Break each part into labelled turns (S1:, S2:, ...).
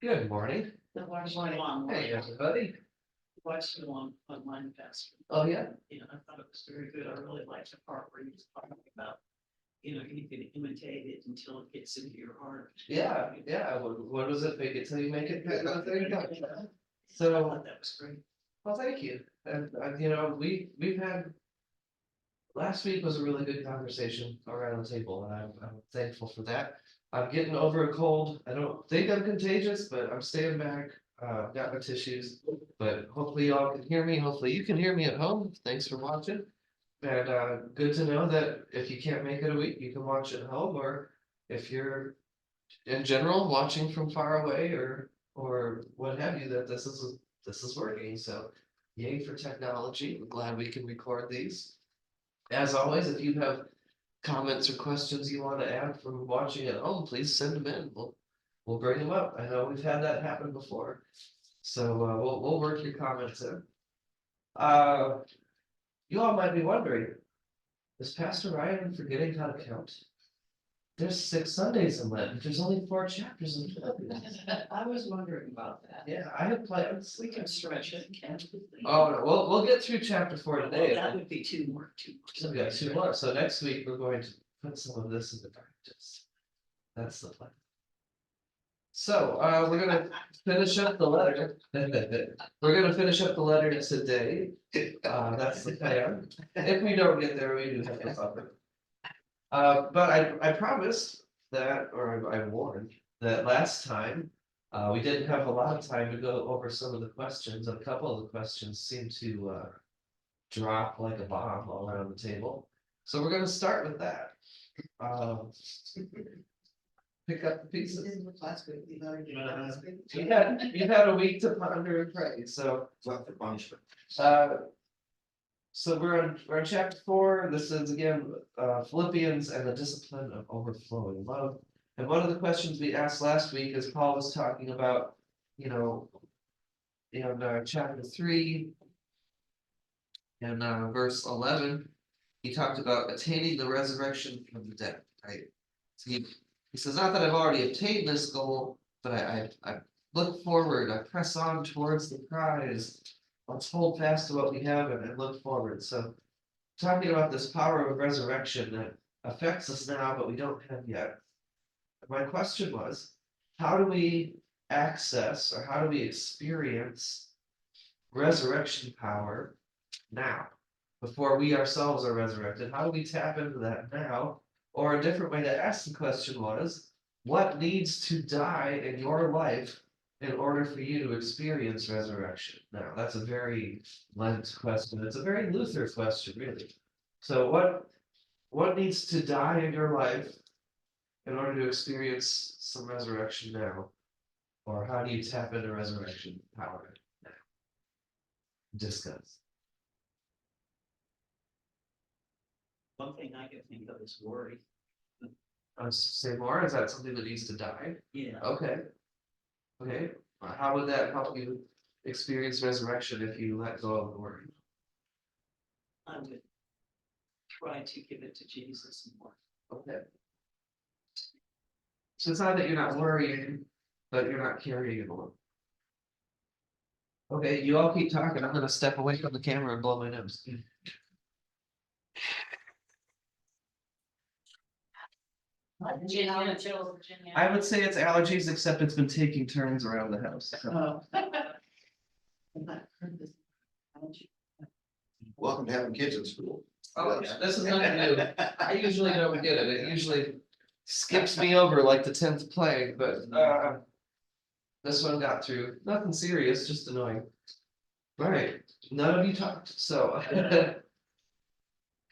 S1: Good morning.
S2: The watch you on.
S1: Hey, everybody.
S2: Watched you on Line Pastor.
S1: Oh, yeah.
S2: I thought it was very good. I really liked the part where he was talking about, you can imitate it until it gets into your heart.
S1: Yeah, yeah. What was it? Fake it till you make it. Kind of thing.
S2: I
S1: So,
S2: thought that was great.
S1: well, thank you. And we've had last week was a really good conversation around the table, and I'm thankful for that. I'm getting over a cold. I don't think I'm contagious, but I'm staying back. Got my tissues, but hopefully y'all can hear me. Hopefully you can hear me at home. Thanks for watching. And good to know that if you can't make it a week, you can watch at home, or if you're in general watching from far away or what have you, that this is working. So yay for technology. I'm glad we can record these. As always, if you have comments or questions you want to add from watching at home, please send them in. We'll bring them up. I know we've had that happen before. So we'll work your comments in. You all might be wondering, is Pastor Ryan forgetting how to count? There's 6 Sundays in Lent. There's only 4 chapters in Philippians.
S2: I was wondering about that.
S1: Yeah, I have plans.
S2: We can stretch it, can't we?
S1: Oh no, we'll get through chapter 4 today.
S2: That would be two more.
S1: So we got 2 more. So next week we're going to put some of this into practice. That's the plan. So we're gonna finish up the letter. We're gonna finish up the letter today. That's the plan. If we don't get there, we do have to buffer. But I promised that, or I warned that last time we didn't have a lot of time to go over some of the questions. And a couple of the questions seemed to drop like a bomb all around the table. So we're gonna start with that. Pick up the pieces. You've had a week to ponder and pray, so. So we're on chapter 4. This is again Philippians and the discipline of overflowing love. And one of the questions we asked last week, as Paul was talking about, in chapter 3 and verse 11, he talked about attaining the resurrection from the dead, right? So he says, not that I've already obtained this goal, but I look forward, I press on towards the prize. Let's hold fast to what we have and look forward. So talking about this power of resurrection that affects us now, but we don't have yet. My question was, how do we access or how do we experience resurrection power now, before we ourselves are resurrected? How do we tap into that now? Or a different way to ask the question was, what needs to die in your life in order for you to experience resurrection? Now, that's a very Lent question. It's a very Luther question, really. So what needs to die in your life in order to experience some resurrection now? Or how do you tap into resurrection power now? Discuss.
S2: One thing I can think of is worry.
S1: Say more. Is that something that needs to die?
S2: Yeah.
S1: Okay. Okay. How would that help you experience resurrection if you let go of the worry?
S2: I would try to give it to Jesus more.
S1: Okay. So it's not that you're not worrying, but you're not carrying it alone. Okay, you all keep talking. I'm gonna step away from the camera and blow my nose. I would say it's allergies, except it's been taking turns around the house. So.
S3: Welcome to having kids in school.
S1: Oh yeah, this is not new. I usually don't get it. It usually skips me over like the 10th plague, but this one got through. Nothing serious, just annoying. All right, none of you talked, so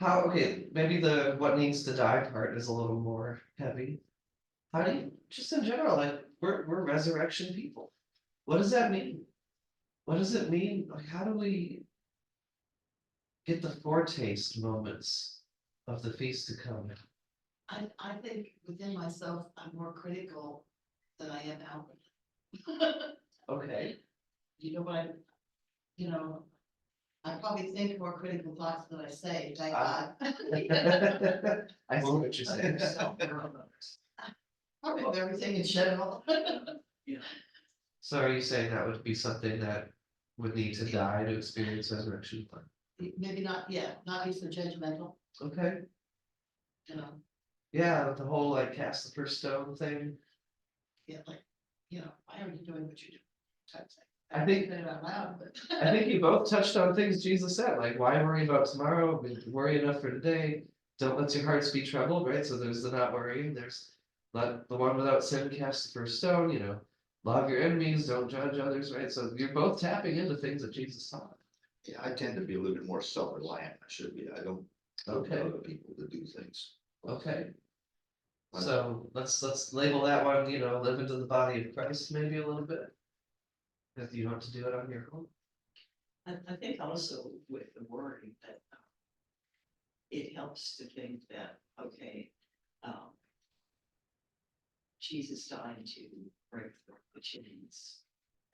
S1: okay, maybe the what needs to die part is a little more heavy. How do you, just in general, like we're resurrection people. What does that mean? What does it mean? Like, how do we get the foretaste moments of the feast to come?
S4: I think within myself, I'm more critical than I am outwardly.
S1: Okay.
S4: You know what? I probably think more critical thoughts than I say, thank God.
S1: I see what you're saying.
S4: Probably of everything in general.
S2: Yeah.
S1: So are you saying that would be something that would need to die to experience resurrection?
S4: Maybe not, yeah, not be so judgmental,
S1: Okay,
S4: you know,
S1: yeah, the whole like cast the first stone thing.
S4: yeah, like, why are you doing what you do? Type thing.
S1: I think-
S4: Say it out loud, but.
S1: I think you both touched on things Jesus said, like why worry about tomorrow? Worry enough for today. Don't let your hearts be troubled, right? So there's the not worrying. There's let the one without sin cast the first stone. Love your enemies, don't judge others, right? So you're both tapping into things that Jesus taught.
S3: Yeah, I tend to be a little bit more self-reliant, I should be, I don't look to
S1: Okay.
S3: other people to do things.
S1: Okay. So let's label that one, live into the body of Christ maybe a little bit. If you want to do it on your own.
S2: I think also with the worry that it helps to think that, okay, Jesus died to break the chains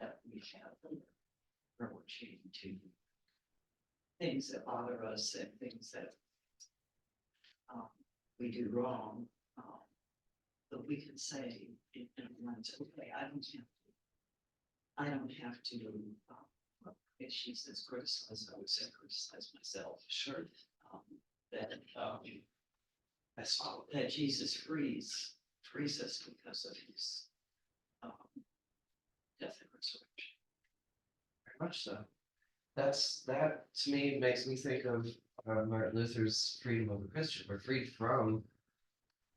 S2: that we have, or we're chained to things that bother us and things that we do wrong. But we can say in Lent, okay, I don't have to, if she says criticize, I would say criticize myself.
S1: Sure.
S2: That Jesus frees us because of his death and resurrection.
S1: Very much so. That to me makes me think of Martin Luther's freedom of a Christian. We're freed from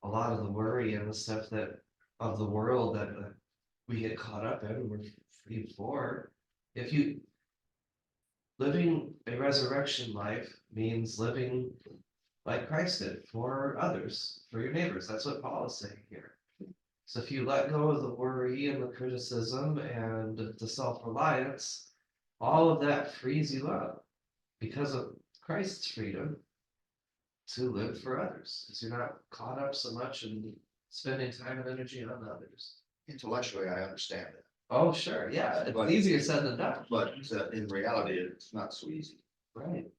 S1: a lot of the worry and the stuff that of the world that we get caught up in. We're freed for. If you living a resurrection life means living like Christ did for others, for your neighbors. That's what Paul is saying here. So if you let go of the worry and the criticism and the self-reliance, all of that frees you up because of Christ's freedom to live for others. Because you're not caught up so much in spending time and energy on others.
S3: Intellectually, I understand that,
S1: Oh, sure, yeah, it's
S3: But-
S1: easier said than done.
S3: but in reality, it's not so easy.
S1: Right.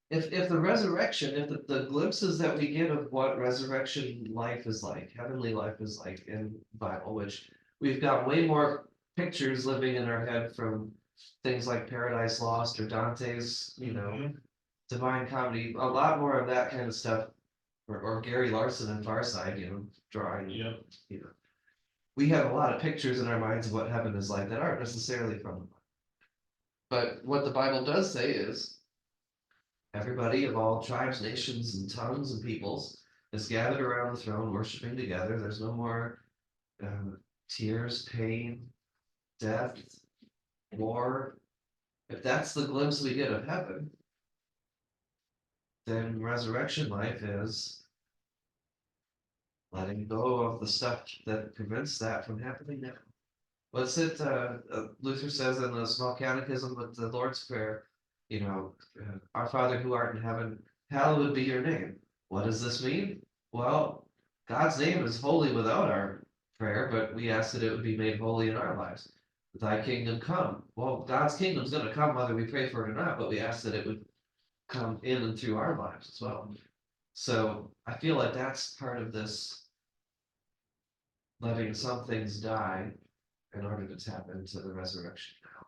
S1: If the resurrection, if the glimpses that we get of what resurrection life is like, heavenly life is like in the Bible, which we've got way more pictures living in our head from things like Paradise Lost or Dante's, Divine Comedy, a lot more of that kind of stuff, or Gary Larson and Farside, drawing, we have a lot of pictures in our minds of what heaven is like that aren't necessarily from the Bible. But what the Bible does say is everybody of all tribes, nations, and tongues and peoples is gathered around the throne, worshiping together. There's no more tears, pain, death, war. If that's the glimpse we get of heaven, then resurrection life is letting go of the stuff that prevents that from happening now. What's it? Luther says in the Small Catechism of the Lord's Prayer, our Father who art in heaven, hallowed be your name. What does this mean? Well, God's name is holy without our prayer, but we ask that it would be made holy in our lives. Thy kingdom come. Well, God's kingdom's going to come whether we pray for it or not, but we ask that it would come in and through our lives as well. So I feel like that's part of this letting some things die in order to tap into the resurrection now.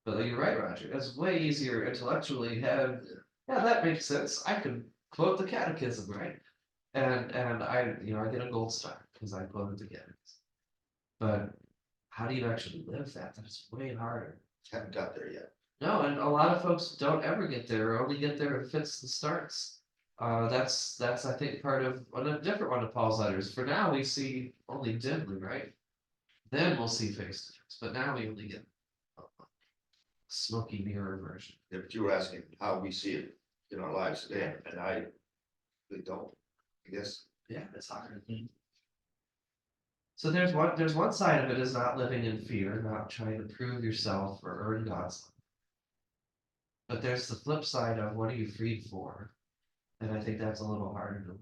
S1: But you're right, Roger. It's way easier intellectually. Yeah, that makes sense. I can quote the catechism, right? And I get a gold star because I quoted the catechism. But how do you actually live that? That's way harder.
S3: Haven't got there yet.
S1: No, and a lot of folks don't ever get there, or only get there in fits and starts. That's I think part of a different one of Paul's letters. For now, we see only dimly, right? Then we'll see face to face. But now we only get a smoky mirror version.
S3: Yeah, but you were asking how we see it in our lives today, and I really don't, I guess.
S1: Yeah, it's hard. So there's one side of it is not living in fear, not trying to prove yourself or earn God's love. But there's the flip side of what are you freed for? And I think that's a little harder to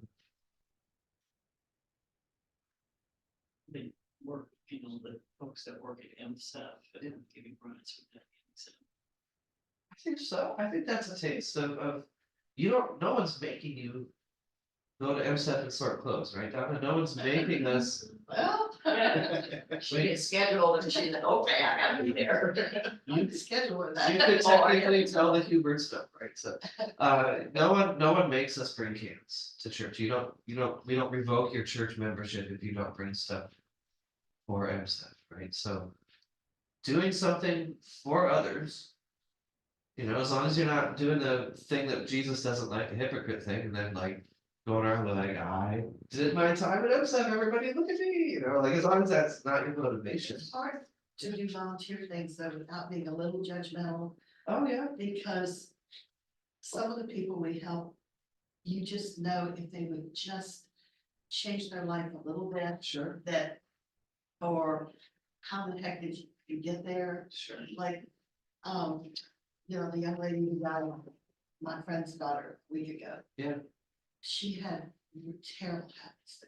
S2: They work, the folks that work at MSF and giving grants for that.
S1: I think so. I think that's a taste of no one's making you go to MSEP and sort clothes, right, Donna? No one's making us.
S4: Well,
S2: She gets scheduled and she's like, okay, I gotta be there.
S4: Schedule it.
S1: You could
S2: Oh, I
S1: technically tell the Hubert stuff, right, so, no one makes us bring cans to church, we don't revoke your church membership if you don't bring stuff. For MSF, right, so. Doing something for others. As long as you're not doing the thing that Jesus doesn't like, the hypocrite thing, and then like. Going around like, I did my time at MSF, everybody look at me, like as long as that's not your motivation.
S4: It's hard to do volunteer things though without being a little judgmental,
S1: Oh, yeah.
S4: because some of the people we help, you just know if they would just change their life a little bit,
S1: Sure,
S4: that, or how the heck did you get there?
S1: sure.
S4: Like, the young lady who died, my friend's daughter a week ago.
S1: Yeah.
S4: She had terrible habits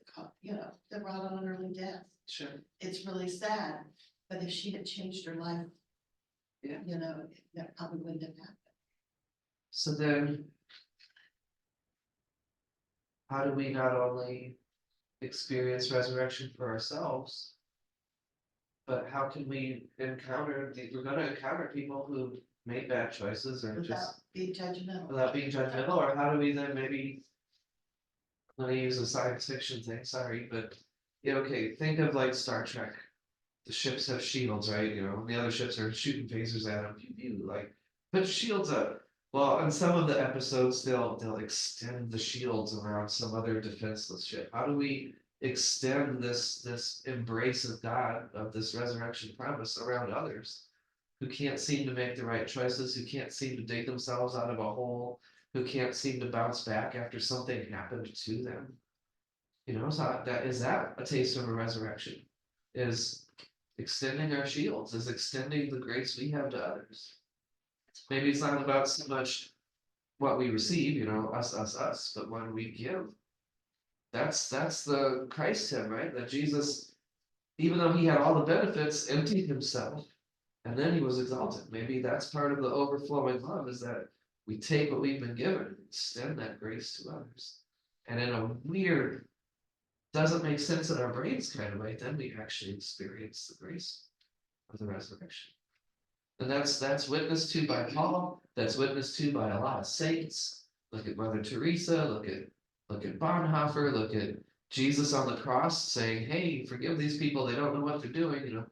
S4: that brought on an early death.
S1: Sure.
S4: It's really sad, but if she had changed her life.
S1: Yeah.
S4: That probably wouldn't have happened.
S1: So then. How do we not only experience resurrection for ourselves? But how can we we're gonna encounter people who made bad choices or
S4: Without
S1: just
S4: being judgmental.
S1: without being judgmental, or how do we then maybe. I'm gonna use a science fiction thing, sorry, but okay, think of like Star Trek. The ships have shields, right? The other ships are shooting phasers at them, pew pew, like put shields up. Well, in some of the episodes, they'll extend the shields around some other defenseless ship. How do we extend this embrace of God, of this resurrection promise around others who can't seem to make the right choices, who can't seem to dig themselves out of a hole, who can't seem to bounce back after something happened to them? So that a taste of a resurrection? Is extending our shields, is extending the grace we have to others. Maybe it's not about so much what we receive, us, but when we give. That's the Christ hymn, right? That Jesus, even though he had all the benefits, emptied himself, and then he was exalted. Maybe that's part of the overflowing love, is that we take what we've been given and extend that grace to others. And in a weird, doesn't make sense in our brains kind of way, then we actually experience the grace of the resurrection. And that's witnessed to by Paul, that's witnessed to by a lot of saints. Look at Mother Teresa, look at Bonhoeffer, look at Jesus on the cross saying, hey, forgive these people, they don't know what they're doing,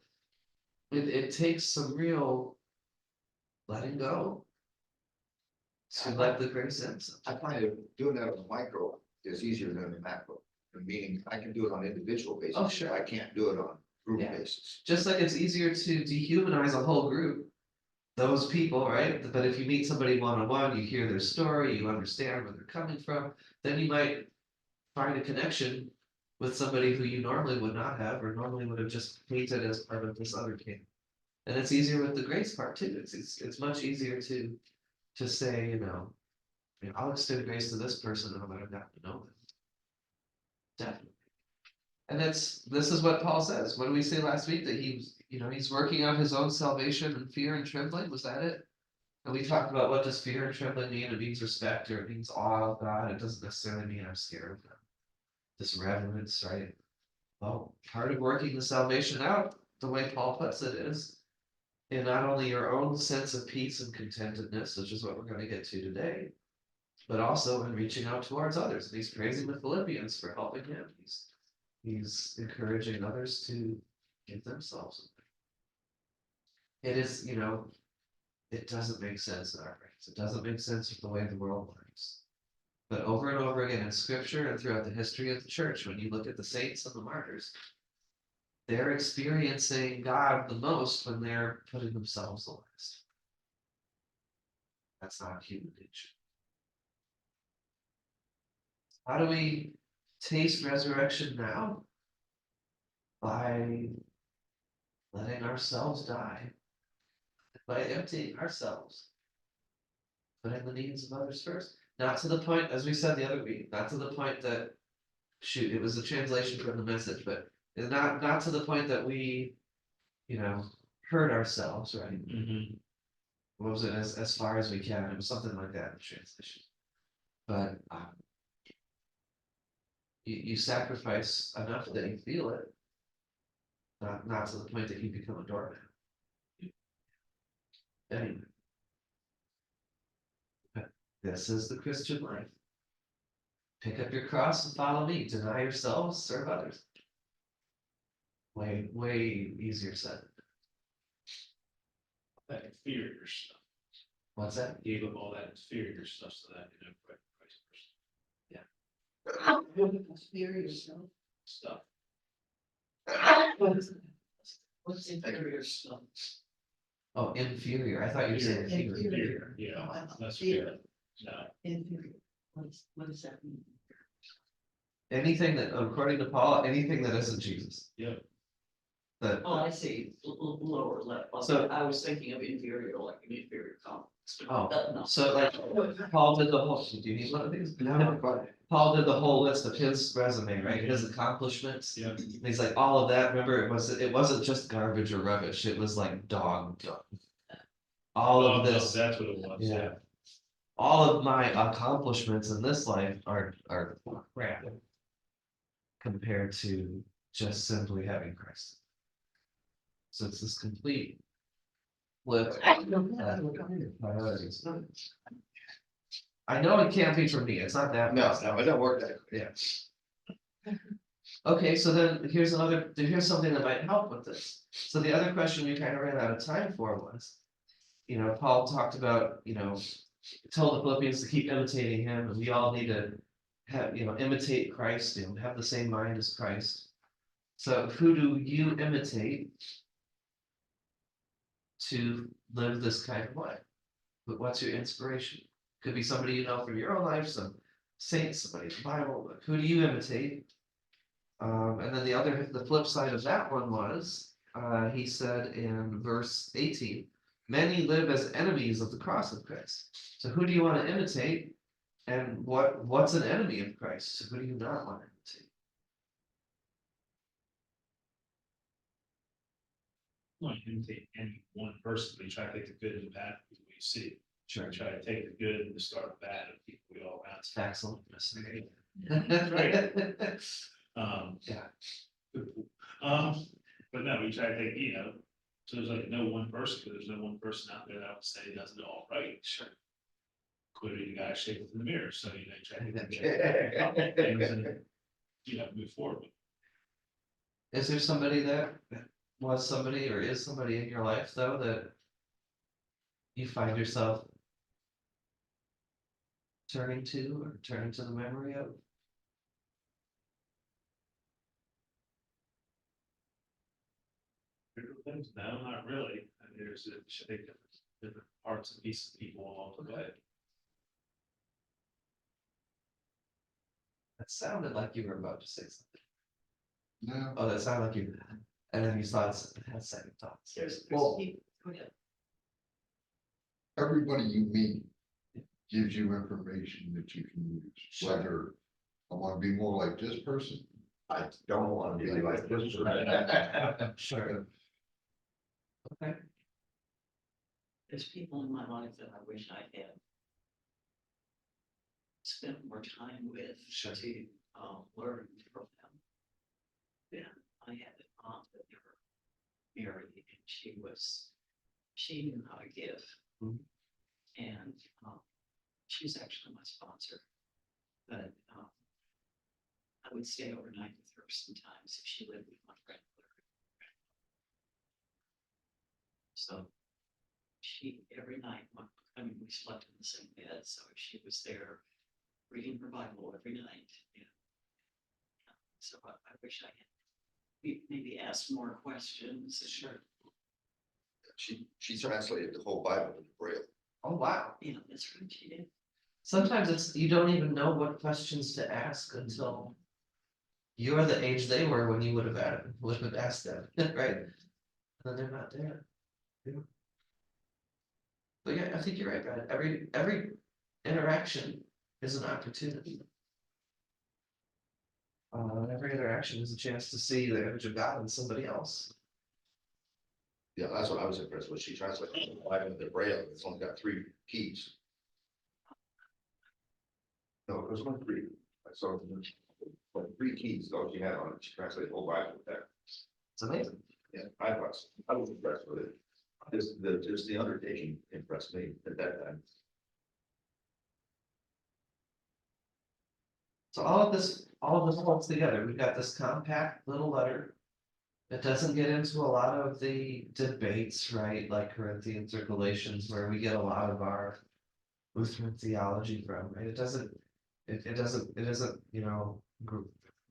S1: It takes some real letting go to let the grace in.
S3: I find it doing that on a micro is easier than the macro. Meaning I can do it on individual basis.
S1: Oh, sure.
S3: I can't do it on group
S1: Yeah.
S3: basis.
S1: Just like it's easier to dehumanize a whole group, those people, right? But if you meet somebody one-on-one, you hear their story, you understand where they're coming from, then you might find a connection with somebody who you normally would not have, or normally would have just hated as part of this other camp. And it's easier with the grace part too. It's much easier to say, I'll extend grace to this person and I'll let them have to know them. Definitely. And this is what Paul says. What did we say last week? That he's working out his own salvation in fear and trembling. Was that it? And we talked about what does fear and trembling mean? It means respect, or it means awe of God. It doesn't necessarily mean I'm scared of them. This reverence, right? Well, part of working the salvation out, the way Paul puts it, is in not only your own sense of peace and contentedness, which is what we're going to get to today, but also in reaching out towards others. And he's praising the Philippians for helping him. He's encouraging others to give themselves. It is, it doesn't make sense in our brains. It doesn't make sense with the way the world works. But over and over again in scripture and throughout the history of the church, when you look at the saints and the martyrs, they're experiencing God the most when they're putting themselves the last. That's not human nature. How do we taste resurrection now? By letting ourselves die, by emptying ourselves, putting the needs of others first. Not to the point, as we said the other week, not to the point that, shoot, it was a translation from the Message, but not to the point that we, hurt ourselves, right? What was it? As far as we can. It was something like that in the translation. But you sacrifice enough that you feel it. not to the point that you become a doormat. Anyway. This is the Christian life. Pick up your cross and follow me. Deny yourselves, serve others. Way easier said.
S5: That inferior stuff.
S1: What's that?
S5: Gave up all that inferior stuff so that, Christ
S2: Fear yourself.
S5: stuff.
S2: What's inferior stuff?
S1: Oh, inferior. I thought you were saying inferior.
S5: Inferior, yeah,
S2: No, I thought
S5: that's
S2: fear.
S5: good. No,
S2: Inferior. What does that mean?
S1: Anything that, according to Paul, anything that isn't Jesus.
S5: yeah,
S1: That
S2: Oh, I see, lower level.
S1: So-
S2: I was thinking of inferior, like an inferior complex.
S1: Oh,
S2: No.
S1: so like Paul did the whole. Do you need one of these?
S3: No, but
S1: Paul did the whole list of his resume, right? His accomplishments.
S5: yeah,
S1: And he's like, all of that. Remember, it wasn't just garbage or rubbish. It was like dog. All
S5: Oh,
S1: of
S5: no,
S1: this.
S5: that's what it was,
S1: Yeah.
S5: yeah.
S1: All of my accomplishments in this life are crap compared to just simply having Christ. So it's this complete flip. Priorities. I know it can't be for me. It's not that.
S3: no, it don't work that way.
S1: Yeah. Okay, so then here's something that might help with this. So the other question we kind of ran out of time for was, Paul talked about, told the Philippians to keep imitating him, and we all need to have, imitate Christ, have the same mind as Christ. So who do you imitate to live this kind of life? What's your inspiration? Could be somebody you know from your own life, some saints, somebody in the Bible, but who do you imitate? And then the flip side of that one was, he said in verse 18, many live as enemies of the cross of Christ. So who do you want to imitate? And what's an enemy of Christ? Who do you not want to imitate?
S5: Well, you can take any one person, but you try to take the good and the bad of people you see.
S1: Sure.
S5: Try to take the good and discard the bad of people we all around.
S1: Excellent.
S5: Yeah. But no, we try to take, so there's like no one person, because there's no one person out there that would say does it all right.
S1: Sure.
S5: Including the guy shaking in the mirror, so try to get things and, move forward.
S1: Is there somebody that was somebody or is somebody in your life though that you find yourself turning to or turning to the memory of?
S5: Things, no, not really. I mean, there's different parts and pieces of people along the way.
S1: That sounded like you were about to say something.
S3: No.
S1: Oh, that sounded like you, and then you had second thoughts.
S3: Well-
S2: Go ahead.
S6: Everybody you meet gives you information that you can use,
S1: Sure.
S6: whether I wanna be more like this person.
S3: I don't want to be like this person.
S1: Sure. Okay.
S2: There's people in my life that I wish I had spent more time with
S1: Sure.
S2: to learn from them. Yeah, I had an aunt that never married, and she knew how to give.
S1: Mhm.
S2: And she's actually my sponsor. But I would stay overnight with her sometimes if she lived with my grandmother. So she, every night, we slept in the same bed, so she was there reading her Bible every night. And so I wish I had maybe asked more questions.
S1: Sure.
S3: She translated the whole Bible into Braille.
S1: Oh, wow.
S2: Yeah, that's right, she did.
S1: Sometimes you don't even know what questions to ask until you're the age they were when you would have asked them, right? And then they're not there. Yeah. But yeah, I think you're right, Brad. Every interaction is an opportunity. Every interaction is a chance to see the image of God in somebody else.
S3: Yeah, that's what I was impressed with. She translated the Bible into Braille. It's only got 3 keys. No, it was only 3. I saw it. 3 keys, all she had on it. She translated the whole Bible with that.
S1: It's amazing.
S3: Yeah, I was impressed with it. Just the undertaking impressed me at that time.
S1: So all of this holds together. We've got this compact little letter. It doesn't get into a lot of the debates, right, like Corinthians or Galatians, where we get a lot of our Lutheran theology from, right? It isn't,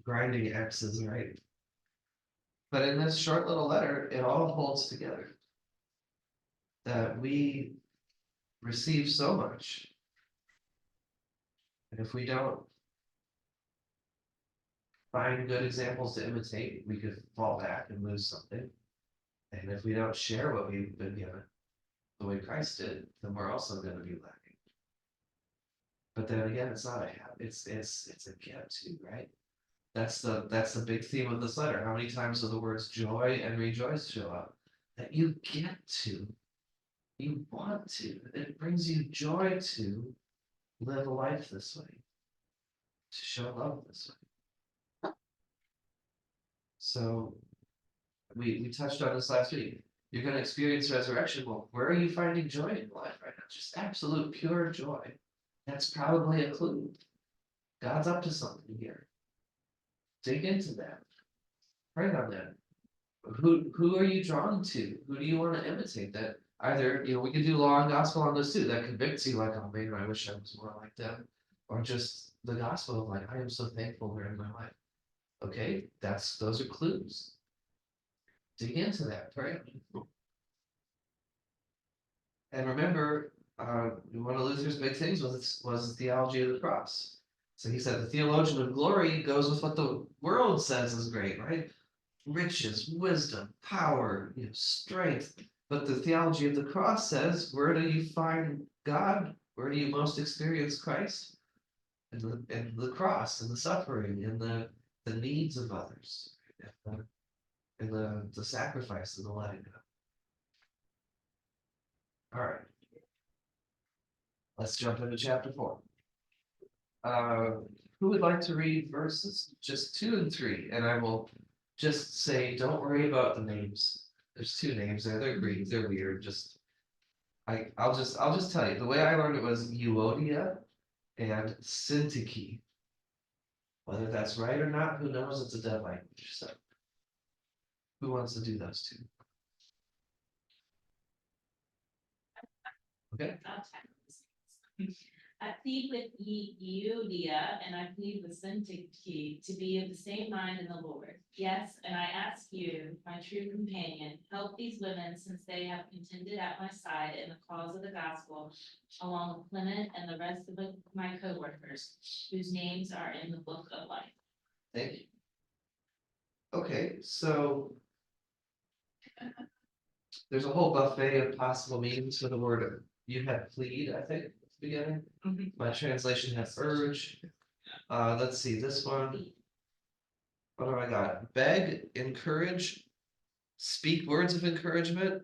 S1: grinding X's, right? But in this short little letter, it all holds together. That we receive so much. And if we don't find good examples to imitate, we could fall back and lose something. And if we don't share what we've been given, the way Christ did, then we're also going to be lacking. But then again, it's not a habit, it's a get to, right? That's the big theme of this letter. How many times do the words joy and rejoice show up? That you get to, you want to, it brings you joy to live a life this way, to show love this way. So we touched on this last week. You're going to experience resurrection. Well, where are you finding joy in life right now? Just absolute pure joy. That's probably a clue. God's up to something here. Dig into that. Pray on that. Who are you drawn to? Who do you want to imitate? That either, we can do law and gospel on this too. That convicts you, like, oh man, I wish I was more like them. Or just the gospel of, like, I am so thankful they're in my life. Okay, those are clues. Dig into that, pray. And remember, one of Luther's big things was the theology of the cross. So he said the theologian of glory goes with what the world says is great, right? Riches, wisdom, power, strength. But the theology of the cross says, where do you find God? Where do you most experience Christ? In the cross, in the suffering, in the needs of others, in the sacrifice and the letting go. All right. Let's jump into chapter 4. Who would like to read verses just 2 and 3? And I will just say, don't worry about the names. There's 2 names there. They're Greek. They're weird. I'll just tell you. The way I learned it was Euodia and Syntyche. Whether that's right or not, who knows? It's a dead language. So, who wants to do those 2? Okay.
S7: I plead with Euodia and I plead with Syntyche to be of the same mind in the Lord. Yes, and I ask you, my true companion, help these women since they have contended at my side in the cause of the gospel, along with Clement and the rest of my co-workers, whose names are in the book of life.
S1: Thank you. Okay, so there's a whole buffet of possible meanings for the word. You had plead, I think, at the beginning. My translation has urge. Let's see, this one. What do I got? Beg, encourage, speak words of encouragement,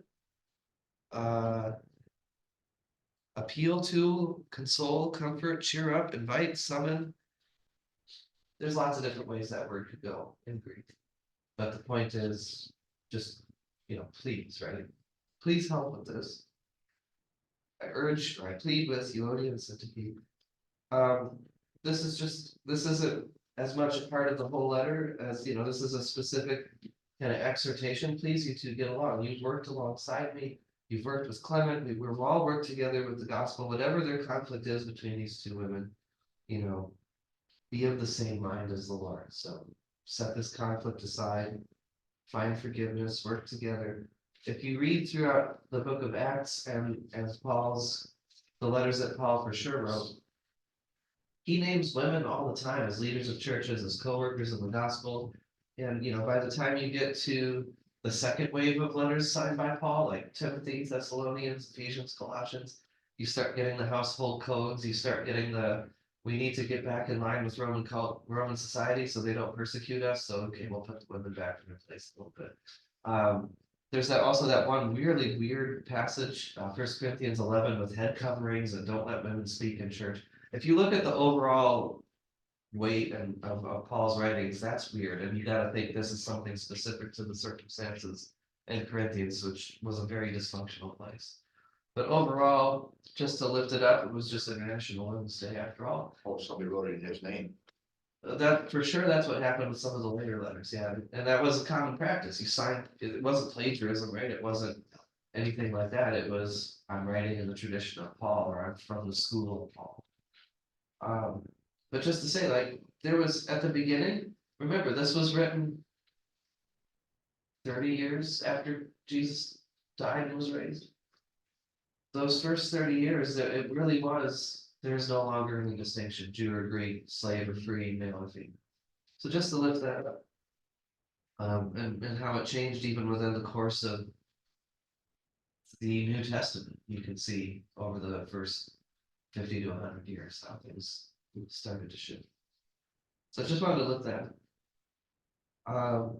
S1: appeal to, console, comfort, cheer up, invite, summon. There's lots of different ways that word could go in Greek. But the point is just, please, right? Please help with this. I urge or I plead with Euodia and Syntyche. This isn't as much a part of the whole letter as, this is a specific kind of exhortation. Please, you 2 get along. You've worked alongside me. You've worked with Clement. We've all worked together with the gospel, whatever their conflict is between these 2 women, be of the same mind as the Lord. So set this conflict aside, find forgiveness, work together. If you read throughout the book of Acts and as the letters that Paul for sure wrote, he names women all the time as leaders of churches, as co-workers in the gospel. And, by the time you get to the second wave of letters signed by Paul, like Timothy, Thessalonians, Ephesians, Colossians, you start getting the household codes, you start getting we need to get back in line with Roman society so they don't persecute us. So, okay, we'll put the women back in their place a little bit. There's also that one really weird passage, 1 Corinthians 11, with head coverings and don't let women speak in church. If you look at the overall weight of Paul's writings, that's weird. And you got to think this is something specific to the circumstances and Corinthians, which was a very dysfunctional place. But overall, just to lift it up, it was just International Women's Day after all.
S3: Oh, somebody wrote it in his name.
S1: That, for sure, that's what happened with some of the later letters, yeah, and that was a common practice, you signed, it wasn't plagiarism, right, it wasn't. Anything like that, it was, I'm writing in the tradition of Paul, or I'm from the school of Paul. But just to say, like, there was, at the beginning, remember, this was written 30 years after Jesus died and was raised. Those first 30 years, that it really was, there's no longer any distinction, Jew or Greek, slave or free, male or female. So just to lift that up. And how it changed even within the course of the New Testament, you can see over the first 50 to 100 years how things started to shift. So I just wanted to lift that. All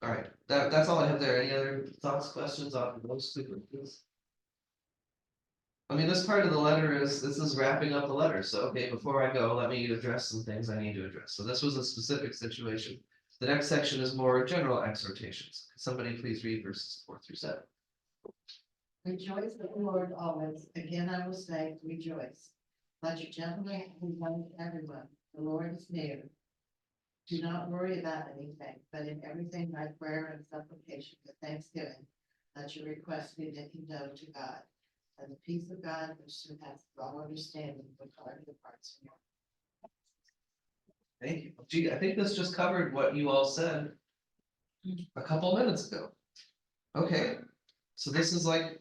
S1: right, that's all I have there. Any other thoughts, questions on those two things? I mean, this part of the letter is, this is wrapping up the letter, so okay, before I go, let me address some things I need to address. So this was a specific situation. The next section is more general exhortations. Somebody please read verses 4 through 7.
S4: Rejoice in the Lord always. Again, I will say, rejoice. Let your gentleman be known to everyone. The Lord is near. Do not worry about anything, but in everything by prayer and supplication with thanksgiving, let your requests be made known to God. And the peace of God, which surpasses all understanding, will guard your hearts and your.
S1: Thank you. Gee, I think this just covered what you all said a couple minutes ago. Okay, so this is like,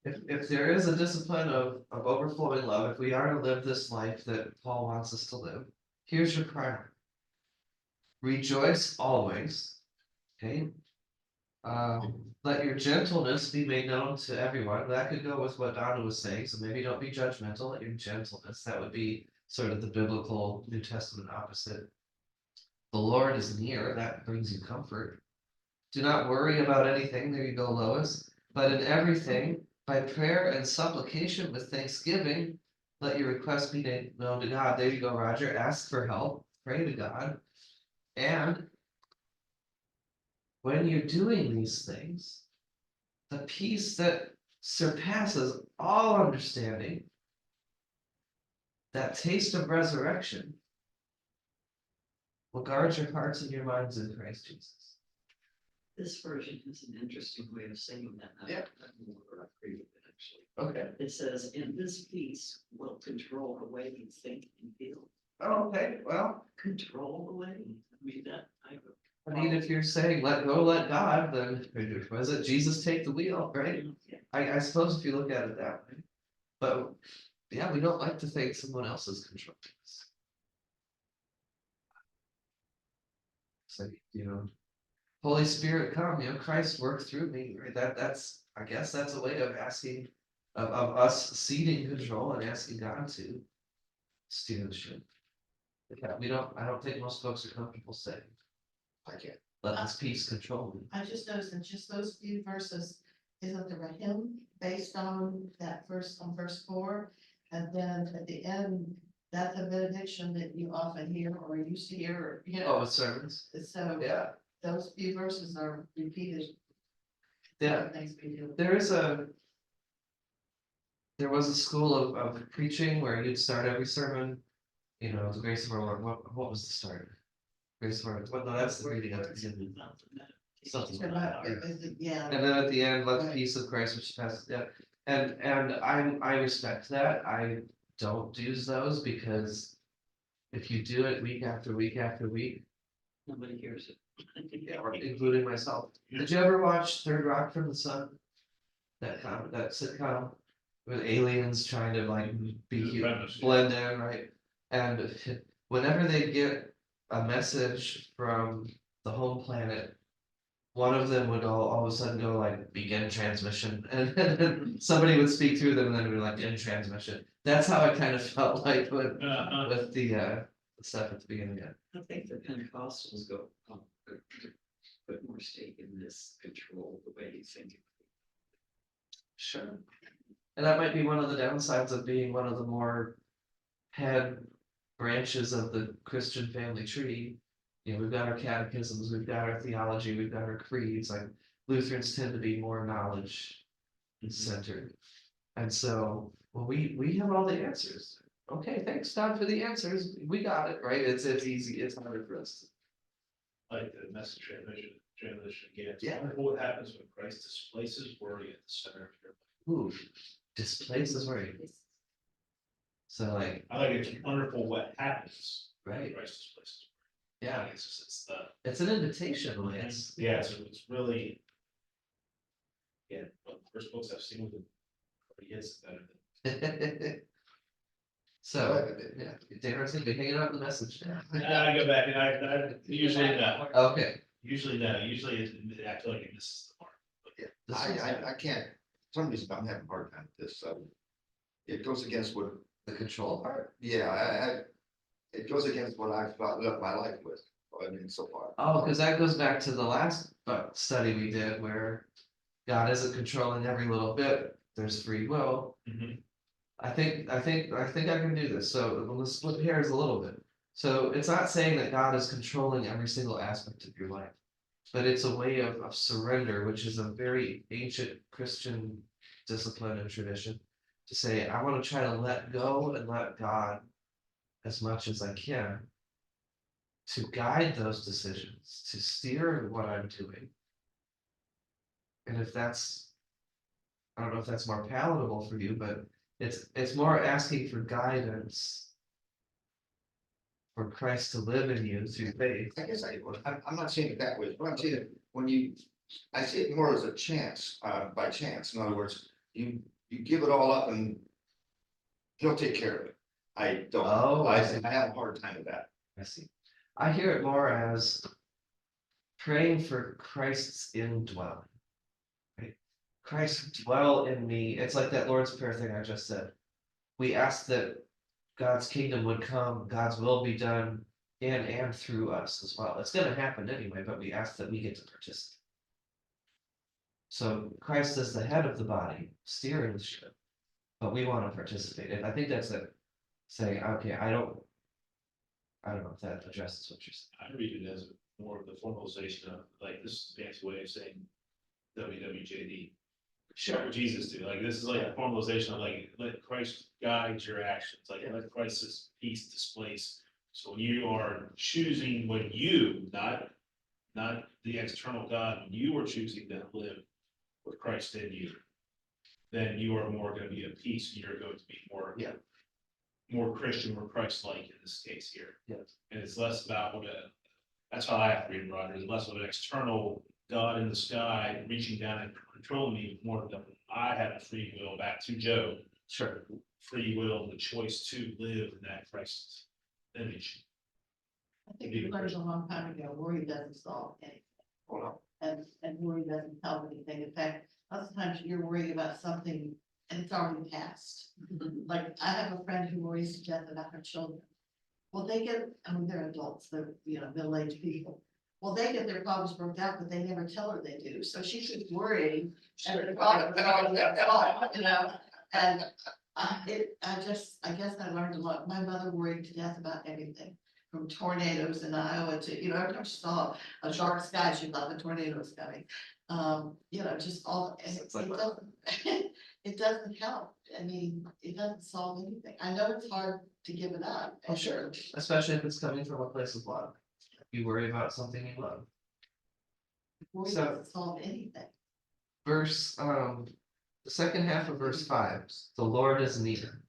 S1: if there is a discipline of overflowing love, if we are to live this life that Paul wants us to live, here's your priority. Rejoice always, okay? Let your gentleness be made known to everyone. That could go with what Donna was saying, so maybe don't be judgmental, let your gentleness, that would be sort of the biblical New Testament opposite. The Lord is near, that brings you comfort. Do not worry about anything, there you go, Lois, but in everything, by prayer and supplication with thanksgiving, let your requests be made known to God. There you go, Roger, ask for help, pray to God, and when you're doing these things, the peace that surpasses all understanding, that taste of resurrection, will guard your hearts and your minds in Christ Jesus.
S2: This version has an interesting way of saying that.
S1: Yeah.
S2: I agree with it, actually.
S1: Okay.
S2: It says, and this peace will control the way you think and feel.
S1: Oh, okay, well,
S2: Control the way, I mean, that,
S1: I mean, if you're saying let go, let God, then was it Jesus take the wheel, right?
S2: Yeah.
S1: I suppose if you look at it that way. But yeah, we don't like to think someone else is controlling us. So, Holy Spirit come, Christ work through me, right? That's, I guess that's a way of asking, of us ceding control and asking God to steer the ship. Yeah, I don't think most folks are comfortable saying,
S3: I can't.
S1: let this peace control me.
S4: I just noticed in just those few verses, isn't there a hymn based on that verse, on verse 4? And then at the end, that's a benediction that you often hear or used to hear, or,
S1: Oh, with sermons,
S4: so
S1: yeah,
S4: those few verses are repeated.
S1: yeah.
S4: Things we do.
S1: There was a school of preaching where you'd start every sermon, the grace of our Lord, what was the start? Grace of our, well, no, that's the reading at the beginning. Something like that.
S4: Yeah.
S1: And then at the end, let the peace of Christ which passes, yeah, and I respect that, I don't do those because if you do it week after week after week,
S2: Nobody hears it.
S1: including myself. Did you ever watch Third Rock from the Sun? That sitcom with aliens trying to like be
S5: The premise, yeah.
S1: blend in, right? And whenever they get a message from the home planet, one of them would all of a sudden go like begin transmission, and then somebody would speak through them, and then it would be like in transmission. That's how I kind of felt like with the stuff at the beginning. Yeah.
S2: I think the Pentecostals go, put more stake in this control, the way you think.
S1: Sure. And that might be one of the downsides of being one of the more head branches of the Christian family tree. We've got our catechisms, we've got our theology, we've got our creeds, like Lutherans tend to be more knowledge centered. And so, well, we have all the answers. Okay, thanks God for the answers. We got it, right? It's easy, it's harder for us.
S5: Like the message transition again. It's
S1: Yeah.
S5: wonderful what happens when Christ displaces worry at the center of your life.
S1: Ooh, displaces worry. So like,
S5: I like it's wonderful what happens when
S1: right,
S5: Christ displaces
S1: yeah,
S5: worry. It's just, it's the,
S1: it's an invitation, Lance.
S5: yeah, so it's really. Yeah, but the first books I've seen with him, he is better than.
S1: So, yeah, Darren's gonna be hanging out the message now.
S5: I go back and I usually no,
S1: Okay.
S5: usually I feel like it misses the mark.
S1: Yeah, this one's
S3: I can't, for some reason, I'm having a hard time with this, it goes against what,
S1: the control part.
S3: yeah, it goes against what I've left my life with, I mean, so far.
S1: Oh, because that goes back to the last study we did where God isn't controlling every little bit. There's free will. I think I can do this. So let's split hairs a little bit. So it's not saying that God is controlling every single aspect of your life, but it's a way of surrender, which is a very ancient Christian discipline and tradition. To say, I want to try to let go and let God as much as I can to guide those decisions, to steer what I'm doing. And if that's, I don't know if that's more palatable for you, but it's more asking for guidance for Christ to live in you through faith.
S3: I guess I'm not saying it that way, but I'm saying it I see it more as a chance, by chance. In other words, you give it all up and he'll take care of it. I don't,
S1: Oh, I see.
S3: I have a hard time with that.
S1: I see. I hear it more as praying for Christ's indwelling. Right? Christ dwell in me. It's like that Lord's Prayer thing I just said. We ask that God's kingdom would come, God's will be done in and through us as well. It's going to happen anyway, but we ask that we get to participate. So Christ is the head of the body, steering the ship, but we want to participate. And I think that's it. Saying, okay, I don't know if that addresses what you're saying.
S5: I read it as more of the formalization of, like, this is a fancy way of saying WWJD. What would Jesus do? Like, this is like a formalization of, like, let Christ guide your actions, like, let Christ's peace displace. So when you are choosing, when you, not the external God, when you are choosing to live with Christ in you, then you are more going to be at peace, and you're going to be more,
S1: Yeah.
S5: more Christian, more Christ-like in this case here.
S1: Yeah.
S5: And it's less about that's how I have to read Roger, less of an external God in the sky reaching down and controlling me, more of I have a free will, back to Job.
S1: Sure.
S5: Free will, the choice to live in that Christ image.
S4: I think we learned a long time ago, worry doesn't solve anything.
S3: Hold on.
S4: And worry doesn't help anything. In fact, lots of times you're worried about something and it's already passed. Like, I have a friend who worries to death about her children. Well, they're adults, they're, middle-aged people. Well, they get their problems worked out, but they never tell her they do. So she keeps worrying and the problem is already solved, And I guess I learned a lot. My mother worried to death about everything, from tornadoes in Iowa to, every time she saw a dark sky, she thought the tornado was coming. Just all, and
S1: It's like
S4: it doesn't help. I mean, it doesn't solve anything. I know it's hard to give it up.
S1: Oh, sure. Especially if it's coming from a place of love. You worry about something you love.
S4: Worry
S1: So-
S4: doesn't solve anything.
S1: Verse, the second half of verse 5, the Lord is near.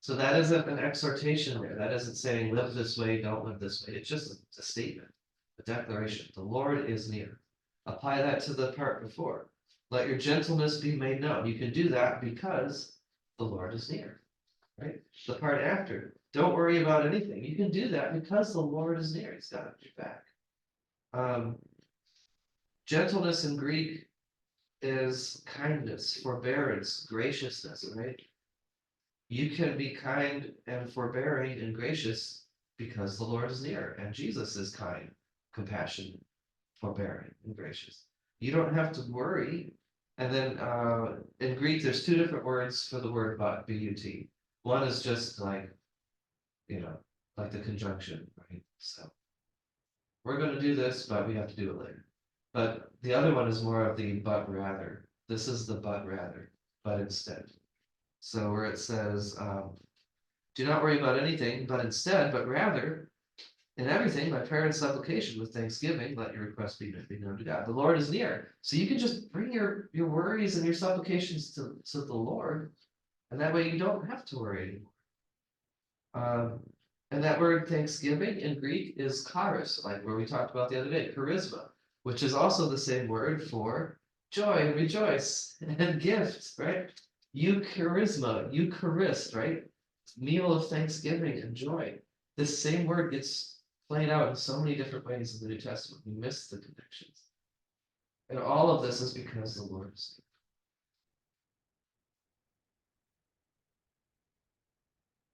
S1: So that isn't an exhortation there. That isn't saying live this way, don't live this way. It's just a statement, a declaration. The Lord is near. Apply that to the part before. Let your gentleness be made known. You can do that because the Lord is near, right? The part after, don't worry about anything. You can do that because the Lord is near. He's got your back. Gentleness in Greek is kindness, forbearance, graciousness, right? You can be kind and forbearing and gracious because the Lord is near, and Jesus is kind, compassionate, forbearing, and gracious. You don't have to worry. And then in Greek, there's two different words for the word but, B-U-T. One is just like, like the conjunction, right? So we're going to do this, but we have to do it later. But the other one is more of the but rather. This is the but rather, but instead. So where it says, do not worry about anything, but instead, but rather, in everything, by prayer and supplication with thanksgiving, let your requests be made known to God. The Lord is near. So you can just bring your worries and your supplications to the Lord. And that way you don't have to worry anymore. And that word thanksgiving in Greek is charis, like where we talked about the other day, charisma, which is also the same word for joy and rejoice and gift, right? Eucharisma, Eucharist, right? Meal of thanksgiving and joy. This same word gets played out in so many different ways in the New Testament. We miss the connections. And all of this is because the Lord is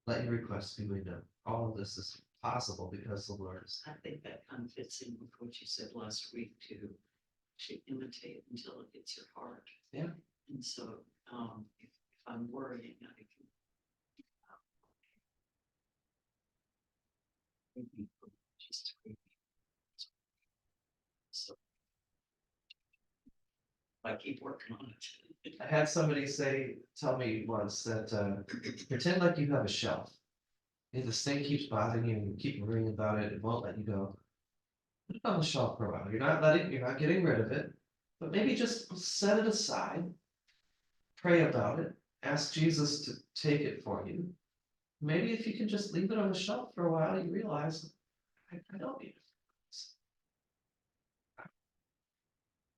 S1: near. Let your requests be made known. All of this is possible because the Lord is
S2: I think that kind of fits in with what you said last week to imitate until it hits your heart.
S1: Yeah.
S2: And so, if I'm worrying, I can. Just. So. I keep working on it.
S1: I had somebody tell me once that pretend like you have a shelf. If this thing keeps bothering you and you keep worrying about it, it won't let you go. Put it on the shelf for a while. You're not getting rid of it, but maybe just set it aside. Pray about it. Ask Jesus to take it for you. Maybe if you can just leave it on the shelf for a while, you realize I don't need it.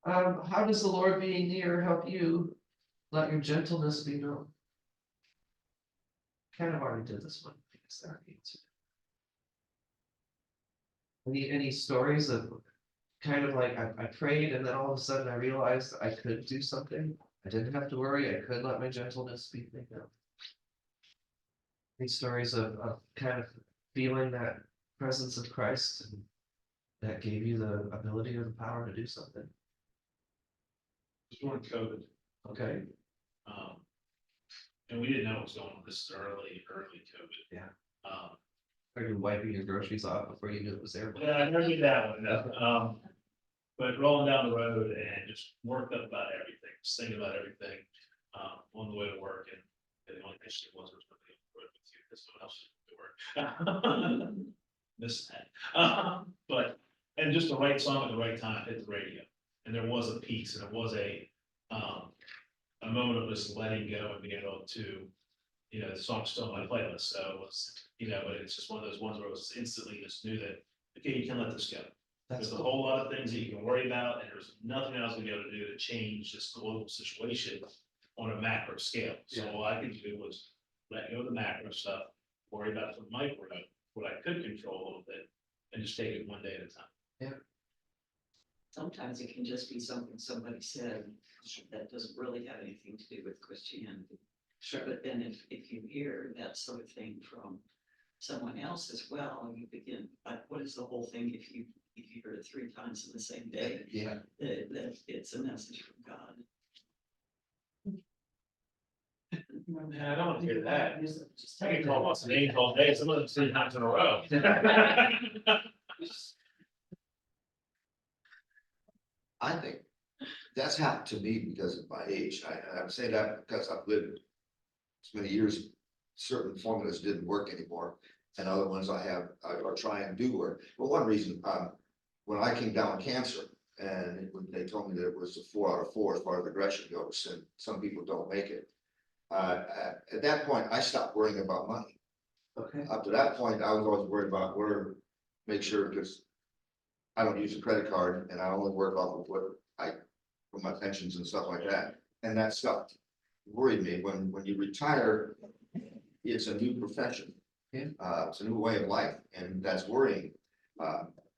S1: How does the Lord being near help you? Let your gentleness be known. Kind of already did this one. I guess that answered. Any stories of kind of like I prayed and then all of a sudden I realized I could do something. I didn't have to worry. I could let my gentleness be made known. Any stories of kind of feeling that presence of Christ and that gave you the ability or the power to do something.
S5: During COVID,
S1: Okay.
S5: and we didn't know what was going on. This is early COVID.
S1: Yeah.
S5: Um,
S1: Are you wiping your groceries off before you knew it was there?
S5: yeah, I never did that one, no. But rolling down the road and just worked up about everything, just thinking about everything, on the way to work, and the only issue was somebody on the road with you, because someone else didn't do work. Miss that. But, and just the right song at the right time hit the radio, and there was a peace, and it was a moment of just letting go and being able to, the song's still on my playlist, so it was, but it's just one of those ones where it was instantly just knew that, okay, you can let this go. There's a whole lot of things that you can worry about, and there's nothing else we able to do to change this global situation on a macro scale. So
S1: Yeah.
S5: all I could do was let go of the macro stuff, worry about the micro, what I could control a little bit, and just take it one day at a time.
S2: Sometimes it can just be something somebody said that doesn't really have anything to do with Christianity.
S1: Sure.
S2: But then if you hear that sort of thing from someone else as well, you begin, like, what is the whole thing if you hear it 3 times in the same day?
S1: Yeah.
S2: That it's a message from God.
S5: Man, I don't want to hear that. I can call lots of names all day, some of them 3 times in a row.
S3: I think that's happened to me because of my age. I would say that because I've lived so many years, certain formulas didn't work anymore. And other ones I are trying to do work. Well, one reason, when I came down with cancer and when they told me that it was a 4 out of 4 as far as regression goes, and some people don't make it. At that point, I stopped worrying about money.
S1: Okay.
S3: Up to that point, I was always worried about make sure, because I don't use a credit card and I only work off of for my pensions and stuff like that. And that stuff worried me. When you retire, it's a new profession.
S1: Yeah.
S3: It's a new way of life, and that's worrying.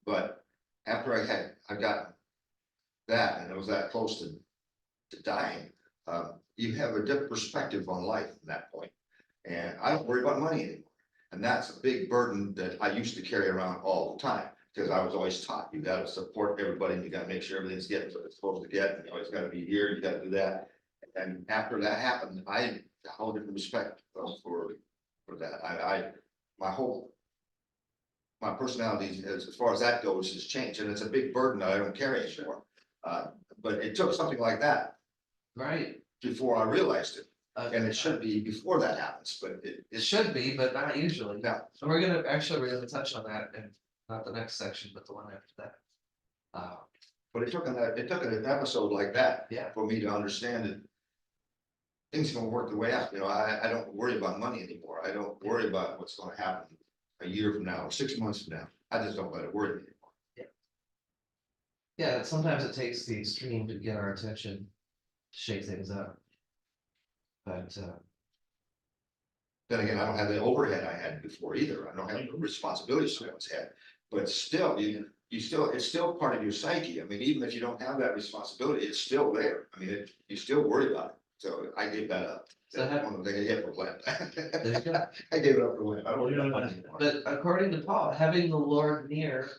S3: But after I got that, and it was that close to dying, you have a different perspective on life at that point. And I don't worry about money anymore. And that's a big burden that I used to carry around all the time, because I was always taught, you gotta support everybody, and you gotta make sure everything's getting what it's supposed to get, and you always gotta be here, you gotta do that. And after that happened, I had a whole different respect for that. My personality as far as that goes has changed, and it's a big burden that I don't carry anymore. But it took something like that
S1: Right,
S3: before I realized it, and it should be before that happens, but
S1: it should be, but not usually.
S3: No.
S1: And we're gonna touch on that and not the next section, but the one after that.
S3: But it took an episode like that.
S1: Yeah.
S3: For me to understand that. Things gonna work the way out, I don't worry about money anymore, I don't worry about what's gonna happen a year from now, or 6 months from now, I just don't let it worry me anymore.
S1: Yeah, sometimes it takes the extreme to get our attention, to shake things up. But,
S3: Then again, I don't have the overhead I had before either, I don't have the responsibilities I once had, but still, it's still part of your psyche, I mean, even if you don't have that responsibility, it's still there, I mean, you still worry about it, so I gave that up.
S1: So
S3: That's one of the things I get for Lent.
S1: there you go.
S3: I gave it up for Lent, I don't worry about money anymore.
S1: But according to Paul, having the Lord near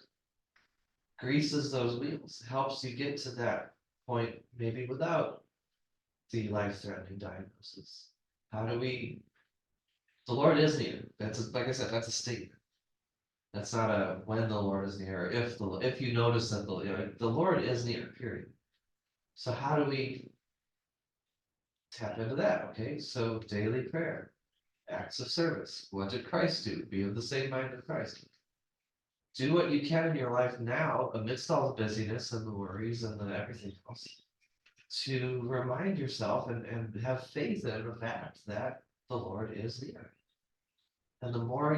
S1: greases those wheels, helps you get to that point, maybe without the life-threatening diagnosis. How do we? The Lord is near. Like I said, that's a statement. That's not a when the Lord is near, if you notice that the Lord is near, period. So how do we tap into that? Okay, so daily prayer, acts of service. What did Christ do? Be of the same mind of Christ. Do what you can in your life now, amidst all the busyness and the worries and the everything else, to remind yourself and have faith in the fact that the Lord is near. And the more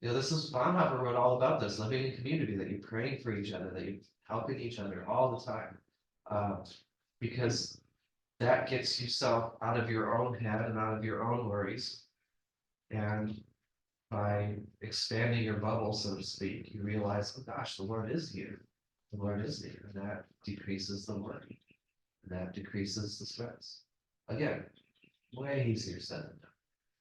S1: this is Bonhoeffer wrote all about this, living in community, that you're praying for each other, that you're helping each other all the time. Because that gets yourself out of your own head and out of your own worries. And by expanding your bubble, so to speak, you realize, oh gosh, the Lord is here. The Lord is near, and that decreases the worry. And that decreases the stress. Again, way easier said than done.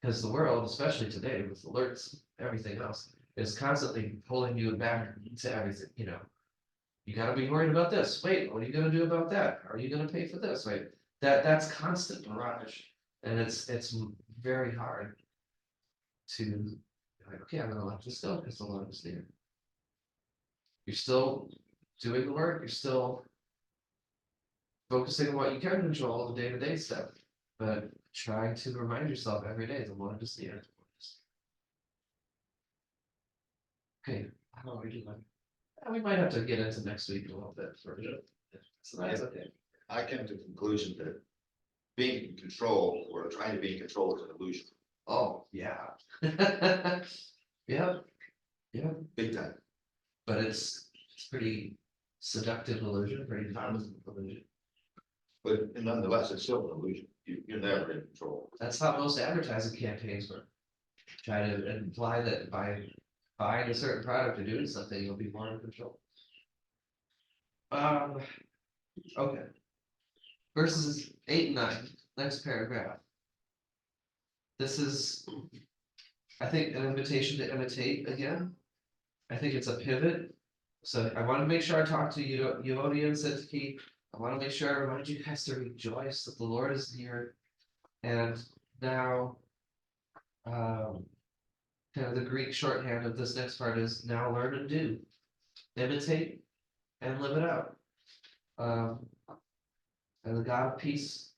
S1: Because the world, especially today, with alerts, everything else, is constantly pulling you back to everything, You gotta be worried about this. Wait, what are you gonna do about that? How are you gonna pay for this? Wait, that's constant barrage. And it's very hard to okay, I'm gonna let this go because the Lord is near. You're still doing the work, you're still focusing on what you can control, the day-to-day stuff, but trying to remind yourself every day the Lord is near. Okay, how are we doing? We might have to get into next week a little bit further. So that's okay.
S3: I came to the conclusion that being in control, or trying to be in control is an illusion,
S1: Oh, yeah. Yep,
S3: big time.
S1: but it's pretty seductive illusion, pretty powerful illusion.
S3: But nonetheless, it's still an illusion, you're never in control.
S1: That's how most advertising campaigns work. Try to imply that by buying a certain product or doing something, you'll be more in control. Okay. Verses 8 and 9, next paragraph. This is, I think, an invitation to imitate again. I think it's a pivot. So I want to make sure I talk to you, Euodia and Syntyche. I want to make sure I remind you guys to rejoice that the Lord is near. And now, kind of the Greek shorthand of this next part is now learn and do. Imitate and live it out. And the God of peace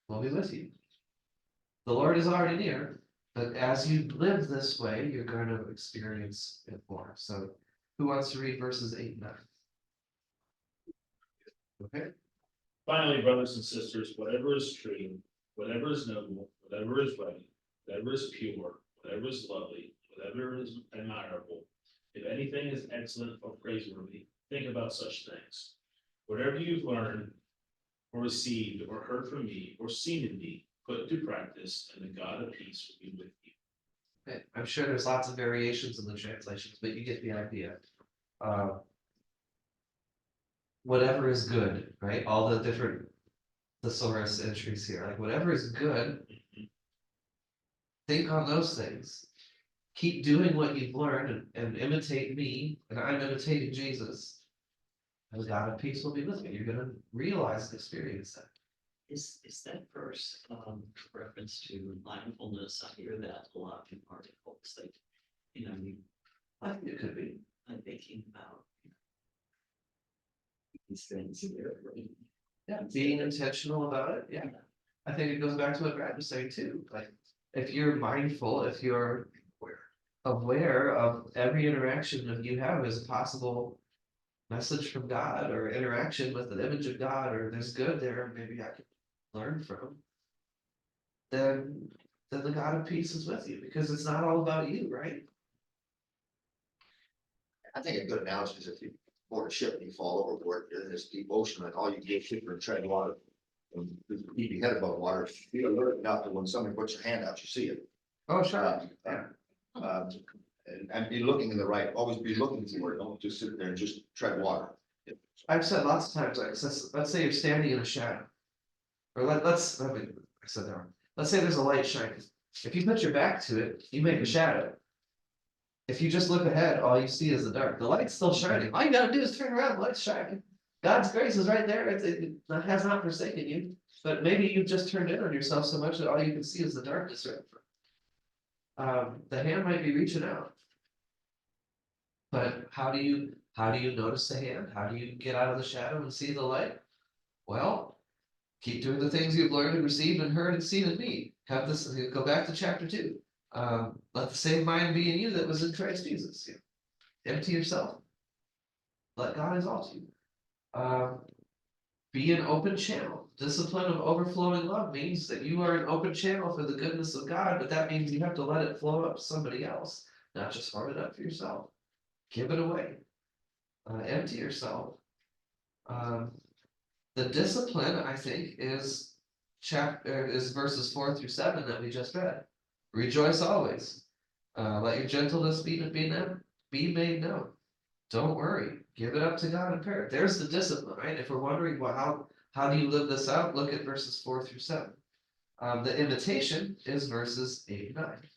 S1: will be with you. The Lord is already near, but as you live this way, you're going to experience it more. So who wants to read verses 8 and 9? Okay.
S5: Finally, brothers and sisters, whatever is true, whatever is noble, whatever is right, whatever is pure, whatever is lovely, whatever is admirable, if anything is excellent or praiseworthy, think about such things. Whatever you've learned or received or heard from me or seen in me, put to practice, and the God of peace will be with you.
S1: Okay. I'm sure there's lots of variations in the translations, but you get the idea. Whatever is good, right? All the different thesaurus entries here, like whatever is good, think on those things. Keep doing what you've learned and imitate me, and I'm imitating Jesus. And the God of peace will be with me. You're gonna realize and experience that.
S2: Is that verse, reference to mindfulness? I hear that a lot in articles, like,
S1: I think it could be.
S2: I'm thinking about these things here.
S1: Yeah, being intentional about it, yeah. I think it goes back to what Brad was saying too, like, if you're mindful, if you're aware of every interaction that you have as a possible message from God or interaction with the image of God, or there's good there, maybe I can learn from. Then the God of peace is with you, because it's not all about you, right?
S3: I think a good analogy is if you board a ship and you fall overboard in this deep ocean and all you get is and tread water. And keep your head above water, you alert enough that when somebody puts your hand out, you see it.
S1: Oh, sure.
S3: And be looking in the right, always be looking for it, don't just sit there and just tread water.
S1: I've said lots of times, like, let's say you're standing in a shadow. Or I said that wrong. Let's say there's a light shining. If you put your back to it, you make a shadow. If you just look ahead, all you see is the dark. The light's still shining. All you gotta do is turn around, the light's shining. God's grace is right there. It has not forsaken you. But maybe you've just turned in on yourself so much that all you can see is the darkness right in front. The hand might be reaching out. But how do you notice the hand? How do you get out of the shadow and see the light? Well, keep doing the things you've learned and received and heard and seen in me. Have this, go back to chapter 2. Let the same mind be in you that was in Christ Jesus. Empty yourself. Let God exalt you. Be an open channel. Discipline of overflowing love means that you are an open channel for the goodness of God, but that means you have to let it flow up to somebody else, not just hoard it up for yourself. Give it away. Empty yourself. The discipline, I think, is verses 4 through 7 that we just read. Rejoice always. Let your gentleness be made known. Don't worry. Give it up to God in prayer. There's the discipline, right? If we're wondering, well, how do you live this out? Look at verses 4 through 7. The invitation is verses 8 and 9.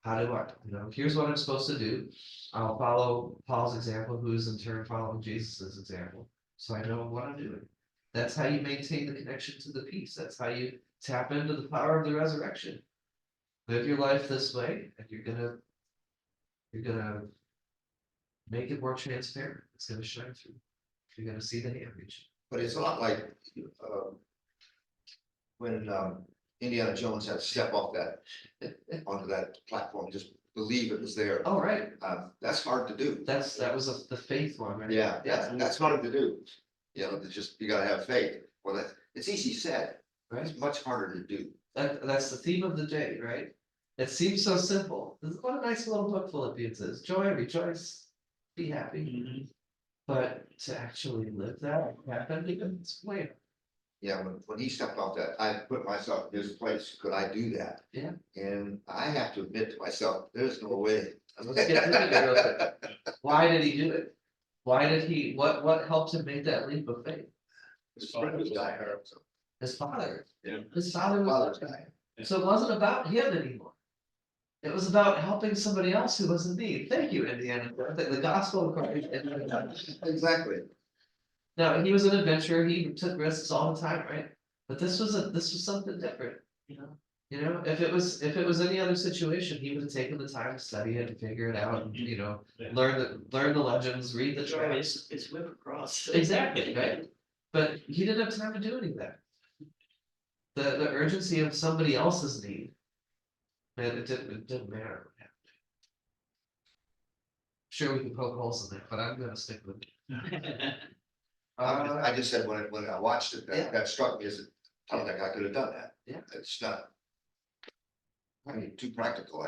S1: How do I? Here's what I'm supposed to do. I'll follow Paul's example, who's in turn following Jesus's example, so I know what I'm doing. That's how you maintain the connection to the peace. That's how you tap into the power of the resurrection. Live your life this way, and you're gonna make it more transparent. It's gonna shine through. You're gonna see the hand reaching.
S3: But it's a lot like, when, Indiana Jones had to step off onto that platform, just believe it was there.
S1: Oh, right.
S3: That's hard to do.
S1: That was the faith one, right?
S3: Yeah, that's hard to do. It's just, you gotta have faith. Well, it's easy said,
S1: Right.
S3: it's much harder to do.
S1: That's the theme of the day, right? It seems so simple. What a nice little book Philippians is. Joy, rejoice, be happy. But to actually live that, happen, it's way.
S3: Yeah, when he stepped off that, I put myself in his place, could I do that?
S1: Yeah.
S3: And I have to admit to myself, there's no way.
S1: Let's get into it real quick. Why did he do it? Why did he? What helped him make that leap of faith?
S3: His father was dying.
S1: His father.
S3: Yeah.
S1: His father was
S3: Father's dying.
S1: So it wasn't about him anymore. It was about helping somebody else who was in need. Thank you, Indiana. The gospel of Christ.
S3: Exactly.
S1: Now, he was an adventurer. He took risks all the time, right? But this was something different. If it was any other situation, he would have taken the time to study it and figure it out, and learn the legends, read the tracts.
S2: It's whip across.
S1: Exactly, right? But he didn't have time to do any of that. The urgency of somebody else's need, man, it didn't matter what happened. Sure, we can poke holes in that, but I'm gonna stick with it.
S3: I just said when I watched it,
S1: Yeah.
S3: that struck me as, I don't think I could have done that.
S1: Yeah.
S3: It's not. I mean, too practical.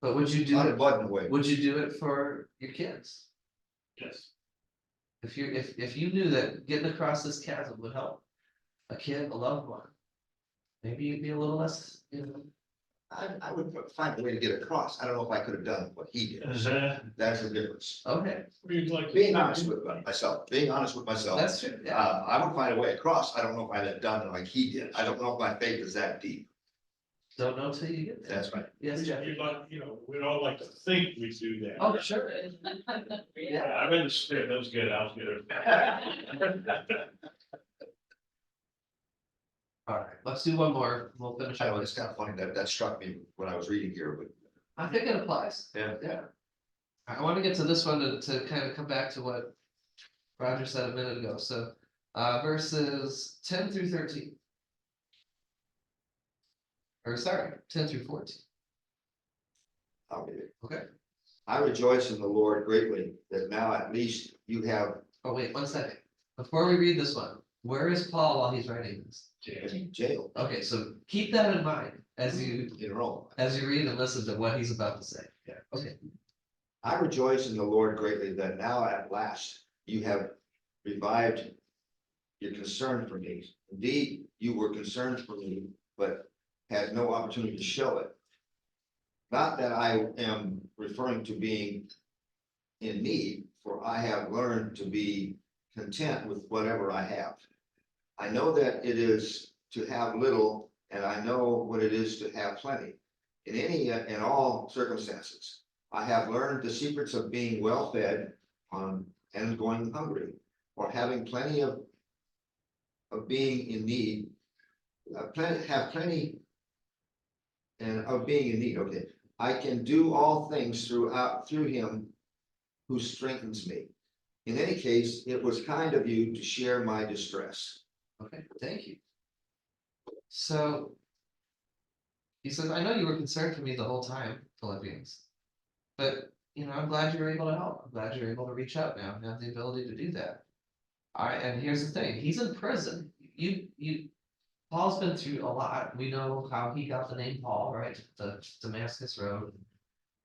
S1: But would you do
S3: Not a
S1: it?
S3: button away.
S1: Would you do it for your kids?
S5: Yes.
S1: If you knew that getting across this chasm would help a kid, a loved one, maybe you'd be a little less,
S3: I would find a way to get across. I don't know if I could have done what he did. That's the difference.
S1: Okay,
S3: Being honest with myself,
S1: that's true, yeah.
S3: I would find a way across. I don't know if I'd have done it like he did. I don't know if my faith is that deep.
S1: Don't know till you get there.
S3: That's right.
S1: Yes, Jeff.
S5: We'd all like to think we do that.
S1: Oh, sure.
S5: Yeah, I read the script, that was good, I was good.
S1: All right, let's do one more, we'll finish
S3: I know
S1: up.
S3: it's kind of funny that struck me when I was reading here, but
S1: I think it applies.
S3: Yeah.
S1: I want to get to this one to kind of come back to what Roger said a minute ago, so, verses 10 through 13. Or sorry, 10 through 14.
S3: I'll read it.
S1: Okay.
S3: I rejoice in the Lord greatly that now at least you have
S1: Oh, wait, 1 second. Before we read this one, where is Paul while he's writing this?
S3: jail
S1: Okay, so keep that in mind as you
S3: in Rome.
S1: read and listen to what he's about to say. Yeah. Okay.
S3: I rejoice in the Lord greatly that now at last you have revived your concern for me. Indeed, you were concerned for me, but had no opportunity to show it. Not that I am referring to being in need, for I have learned to be content with whatever I have. I know that it is to have little, and I know what it is to have plenty. In all circumstances, I have learned the secrets of being well fed on and going hungry, or having plenty of being in need, have plenty and of being in need. Okay, I can do all things through him who strengthens me. In any case, it was kind of you to share my distress.
S1: Okay, thank you. So he says, I know you were concerned for me the whole time, Philippians. But I'm glad you were able to help. I'm glad you're able to reach out now and have the ability to do that. All right, and here's the thing, he's in prison. Paul's been through a lot. We know how he got the name Paul, right? The Damascus Road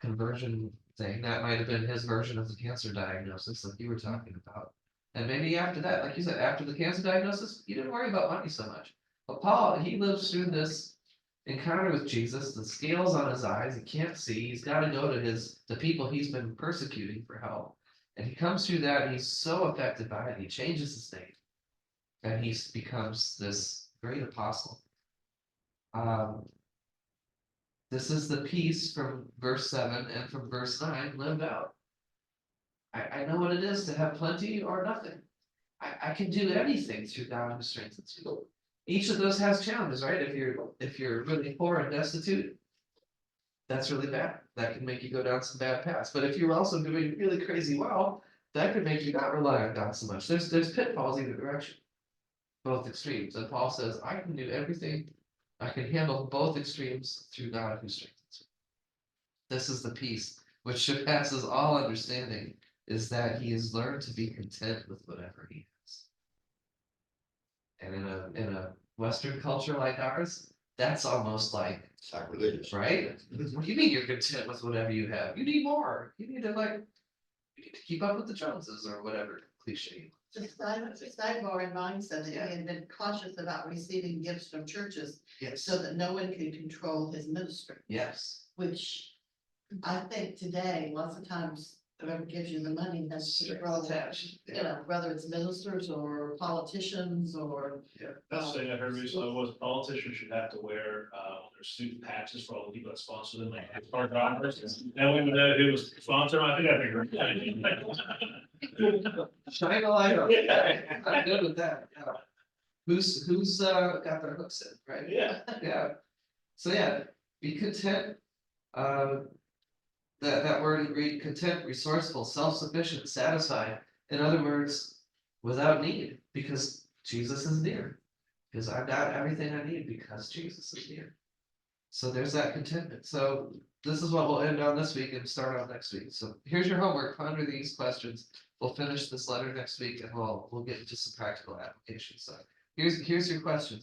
S1: conversion thing. That might have been his version of the cancer diagnosis like you were talking about. And maybe after that, like you said, after the cancer diagnosis, you didn't worry about money so much. But Paul, he lives through this encounter with Jesus, the scales on his eyes, he can't see, he's got to go to the people he's been persecuting for help. And he comes through that, and he's so affected by it, he changes his name. And he becomes this great apostle. This is the piece from verse 7 and from verse 9 lived out. I know what it is to have plenty or nothing. I can do anything through God who strengthens me. Each of those has challenges, right? If you're really poor and destitute, that's really bad. That can make you go down some bad paths. But if you're also doing really crazy well, that could make you not rely on God so much. There's pitfalls either direction, both extremes. And Paul says, I can do everything. I can handle both extremes through God who strengthens me. This is the peace which surpasses all understanding, is that he has learned to be content with whatever he has. And in a Western culture like ours, that's almost like
S3: Sacrilegious.
S1: right? What do you mean you're content with whatever you have? You need more. You need to keep up with the Joneses or whatever cliche.
S4: Just sidebar in mindset that he had been cautious about receiving gifts from churches
S1: Yes.
S4: so that no one could control his ministry,
S1: Yes.
S4: which I think today, lots of times, whoever gives you the money has to control,
S1: Attached.
S4: whether it's ministers or politicians or.
S5: Best thing I heard recently was politicians should have to wear on their suit patches for all the people that sponsor them, like car drivers. And we would know who was sponsoring. I think that'd be great.
S1: Shine a light on.
S5: Yeah.
S1: I'm good with that. Yeah. Who's got their hooks in, right?
S5: Yeah.
S1: Yeah. So yeah, be content. That word in Greek, content, resourceful, self-sufficient, satisfied. In other words, without need, because Jesus is near. Because I've got everything I need because Jesus is near. So there's that contentment. So this is what we'll end on this week and start on next week. So here's your homework. Ponder these questions. We'll finish this letter next week and we'll get into some practical applications. So here's your question.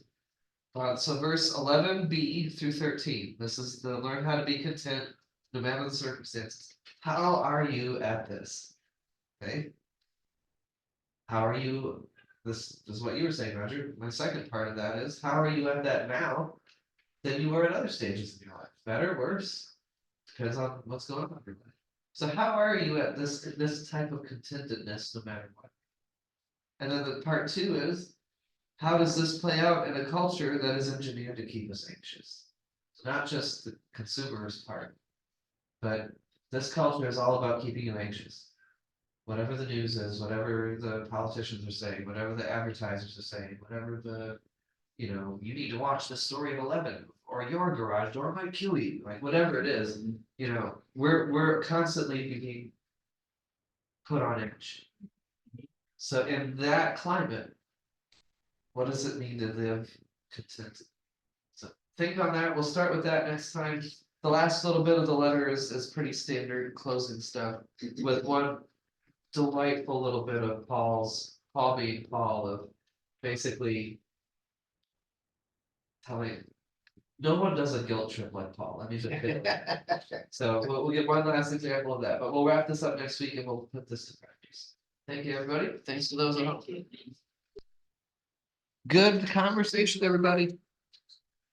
S1: So verse 11b through 13. This is the learn how to be content no matter the circumstances. How are you at this? Okay. How are you? This is what you were saying, Roger. My second part of that is, how are you at that now than you were at other stages in your life? Better, worse? Depends on what's going on in your life. So how are you at this type of contentedness no matter what? And then the part 2 is, how does this play out in a culture that is engineered to keep us anxious? So not just the consumerist part, but this culture is all about keeping you anxious. Whatever the news is, whatever the politicians are saying, whatever the advertisers are saying, whatever you need to watch the story of 11, or your garage door might kill you, like whatever it is, we're constantly being put on edge. So in that climate, what does it mean to live contented? So think on that. We'll start with that next time. The last little bit of the letter is pretty standard closing stuff with one delightful little bit of Paul being Paul of basically telling, no one does a guilt trip like Paul. Let me just say that. So we'll get one last example of that, but we'll wrap this up next week and we'll put this to practice. Thank you, everybody. Thanks to those at home.
S2: Thank you.
S1: Good conversation, everybody.